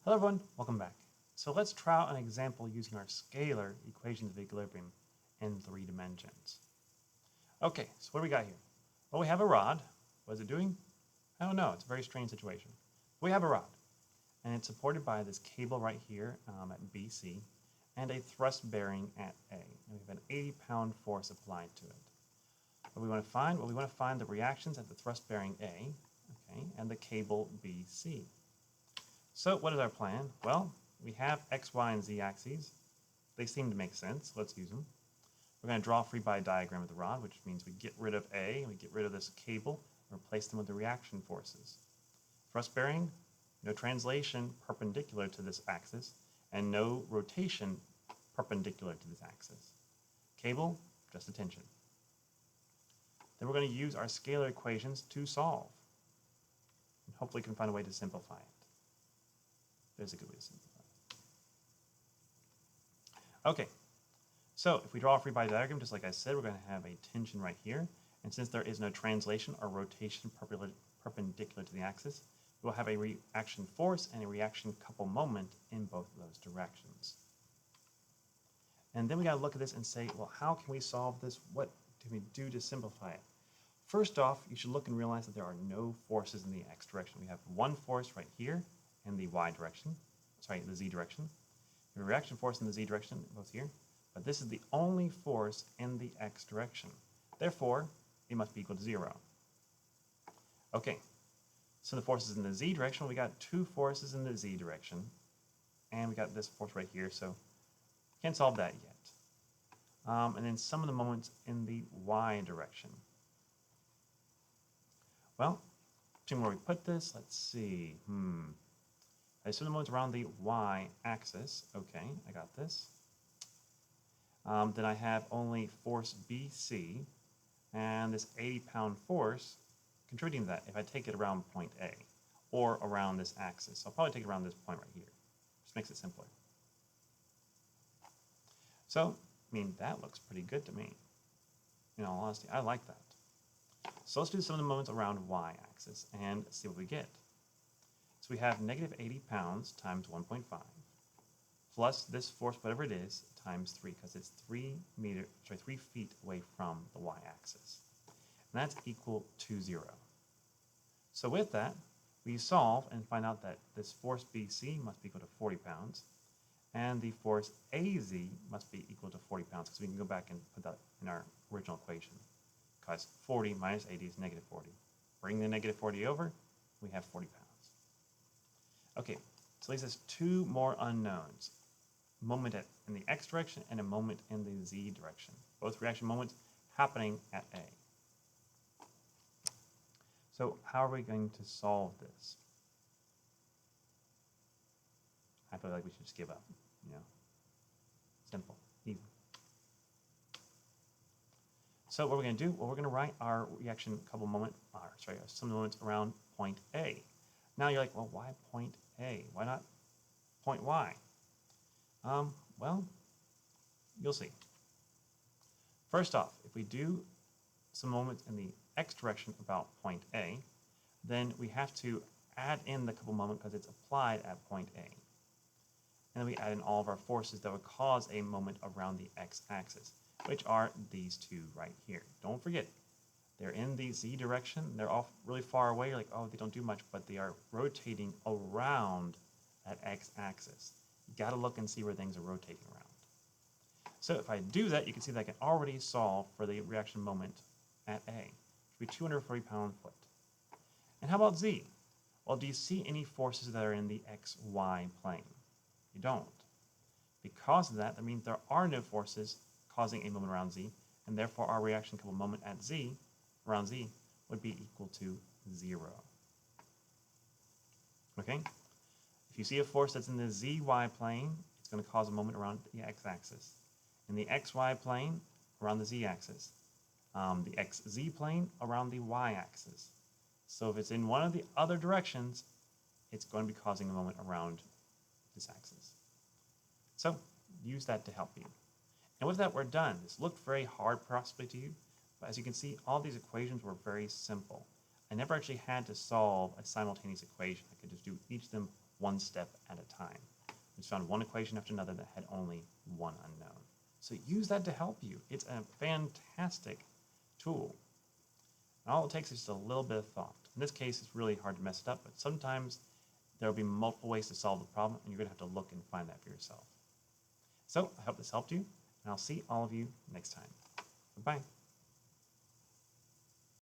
Hello everyone, welcome back. So let's try out an example using our scalar equations of equilibrium in 3 dimensions. Okay, so what do we got here? Well, we have a rod. What is it doing? I don't know, it's a very strange situation. We have a rod, and it's supported by this cable right here at BC, and a thrust bearing at A. And we have an 80-pound force applied to it. What we want to find? Well, we want to find the reactions at the thrust bearing A, okay, and the cable BC. So what is our plan? Well, we have X, Y, and Z axes. They seem to make sense. Let's use them. We're going to draw a free body diagram of the rod, which means we get rid of A, and we get rid of this cable, and replace them with the reaction forces. Thrust bearing, no translation perpendicular to this axis, and no rotation perpendicular to this axis. Cable, just a tension. Then we're going to use our scalar equations to solve. And hopefully we can find a way to simplify it. There's a good way to simplify it. Okay, so if we draw a free body diagram, just like I said, we're going to have a tension right here. And since there is no translation or rotation perpendicular to the axis, we'll have a reaction force and a reaction couple moment in both of those directions. And then we got to look at this and say, well, how can we solve this? What do we do to simplify it? First off, you should look and realize that there are no forces in the x direction. We have one force right here in the y direction, sorry, the z direction. We have a reaction force in the z direction, both here, but this is the only force in the x direction. Therefore, it must be equal to 0. Okay, so the forces in the z direction, we got two forces in the z direction, and we got this force right here, so can't solve that yet. And then some of the moments in the y direction. Well, depending where we put this, let's see. I assume the moments around the y-axis. Okay, I got this. Then I have only force BC, and this 80-pound force contributing to that if I take it around point A, or around this axis. So I'll probably take it around this point right here. Just makes it simpler. So, I mean, that looks pretty good to me. In all honesty, I like that. So let's do some of the moments around y-axis and see what we get. So we have negative 80 pounds times 1.5 plus this force, whatever it is, times 3, because it's 3 feet away from the y-axis. And that's equal to 0. So with that, we solve and find out that this force BC must be equal to 40 pounds, and the force AZ must be equal to 40 pounds, because we can go back and put that in our original equation. Because 40 minus 80 is negative 40. Bring the negative 40 over, we have 40 pounds. Okay, so leaves us two more unknowns. A moment in the x direction and a moment in the z direction. Both reaction moments happening at A. So how are we going to solve this? I feel like we should just give up, Simple, easy. So what we're going to do, well, we're going to write our reaction couple some moments around point A. Now you're like, well, why point A? Why not point Y? Well, you'll see. First off, if we do some moments in the x direction about point A, then we have to add in the couple moment because it's applied at point A. And then we add in all of our forces that would cause a moment around the x-axis, which are these two right here. Don't forget, they're in the z direction. They're off really far away. You're like, oh, they don't do much, but they are rotating around that x-axis. You got to look and see where things are rotating around. So if I do that, you can see that I can already solve for the reaction moment at A, which would be 240-pound foot. And how about z? Well, do you see any forces that are in the xy plane? You don't. Because of that, that means there are no forces causing a moment around z, and therefore our reaction couple moment at z, around z, would be equal to 0. Okay? If you see a force that's in the zy plane, it's going to cause a moment around the x-axis. In the xy plane, around the z-axis. The xz plane, around the y-axis. So if it's in one of the other directions, it's going to be causing a moment around this axis. So use that to help you. And with that, we're done. This looked very hard possibly to you, but as you can see, all these equations were very simple. I never actually had to solve a simultaneous equation. I could just do each of them one step at a time. We just found one equation after another that had only one unknown. So use that to help you. It's a fantastic tool. And all it takes is just a little bit of thought. In this case, it's really hard to mess it up, but sometimes there will be multiple ways to solve the problem, and you're going to have to look and find that for yourself. So I hope this helped you, and I'll see all of you next time. Bye-bye.